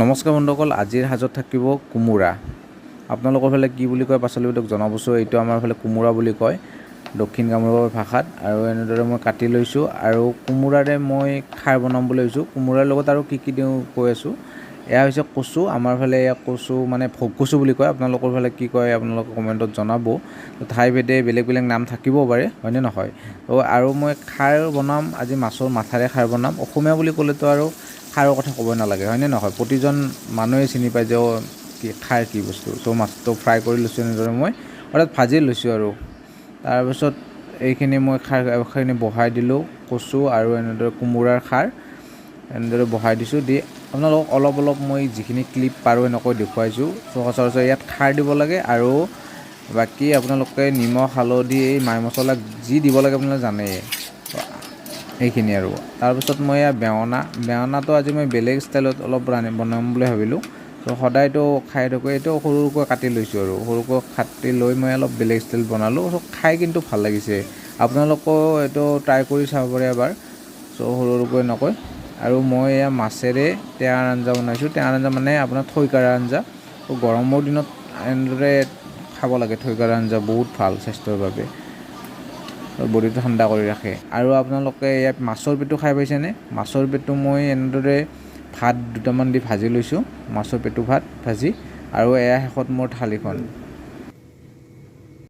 নমস্কাৰ বন্ধুসকল, আজিৰ সাজত থাকিব কোমোৰা। আপোনালোকৰ ফালে কি বুলি কয় পাচলিবিধক জনাবচোন। এইটো আমাৰ ফালে কোমোৰা বুলি কয় দক্ষিণ কামৰূপৰ ভাষাত। আৰু এনেদৰে মই কাটি লৈছোঁ আৰু কোমোৰাৰে মই খাৰ বনাম বুলি ভাবিছোঁ। কোমোৰাৰ লগত আৰু কি দিওঁ কৈ আছোঁ। এয়া হৈছে কচু। আমাৰ ফালে এয়া কচু মানে ভোগ কচু বুলি কয়। আপোনালোকৰ ফালে কি কয় আপোনালোকে কমেণ্টত জনাব। ঠাইভেদে বেলেগ বেলেগ নাম থাকিবও পাৰে, হয়নে নহয়। আৰু মই খাৰ বনাম আজি, মাছৰ মাথাৰে খাৰ বনাম। অসমীয়া বুলি ক'লেতো আৰু খাৰৰ কথা ক'বই নালাগে, হয়নে নহয়। প্ৰতিজন মানুহে চিনি পায় যে কি খাৰ কি বস্তু। চ' মাছটো ফ্ৰাই কৰি লৈছোঁ এনেদৰে মই, অৰ্থাৎ ভাজি লৈছোঁ। আৰু তাৰপিছত এইখিনি মই খাৰখিনি বহাই দিলোঁ, কচু আৰু এনেদৰে কোমোৰাৰ খাৰ এনেদৰে বহাই দিছোঁ। দি আপোনালোকক অলপ অলপ মই যিখিনি ক্লিপ পাৰোঁ এনেকৈ দেখুৱাইছোঁ। চ' সচৰাচৰ ইয়াত খাৰ দিব লাগে আৰু বাকী আপোনালোকে নিমখ, হালধি, এই মাই মছলা যি দিব লাগে আপোনালোকে জানেই, এইখিনি। আৰু তাৰপিছত মই বেঙেনাটো আজি মই বেলেগ ষ্টাইলত অলপ বনাম বুলি ভাবিলোঁ। ত' সদায়তো খাই থাকোঁ, এইটো সৰুকৈ কাটি লৈছোঁ আৰু সৰুকৈ কাটি লৈ মই অলপ বেলেগ ষ্টাইল বনালোঁ। চ' খাই কিন্তু ভাল লাগিছে। আপোনালোকেও এইটো ট্ৰাই কৰি চাব পাৰে এবাৰ। চ' সৰুকৈ এনেকৈ। আৰু মই এয়া মাছেৰে টেঙাৰ আঞ্জা বনাইছোঁ। টেঙাৰ আঞ্জা মানে আপোনাৰ থৈকাৰা আঞ্জা। ত' গৰমৰ দিনত এনেদৰে খাব লাগে। থৈকাৰা আঞ্জা বহুত ভাল স্বাস্থ্যৰ বাবে, বডিটো ঠাণ্ডা কৰি ৰাখে। আৰু আপোনালোকে ইয়াত মাছৰ পেটু খাই পাইছেনে? মাছৰ পেটু মই এনেদৰে ভাত দুটামান দি ভাজি লৈছোঁ, মাছৰ পেটু ভাত ভাজি। আৰু এয়া শেষত মোৰ থালিখন।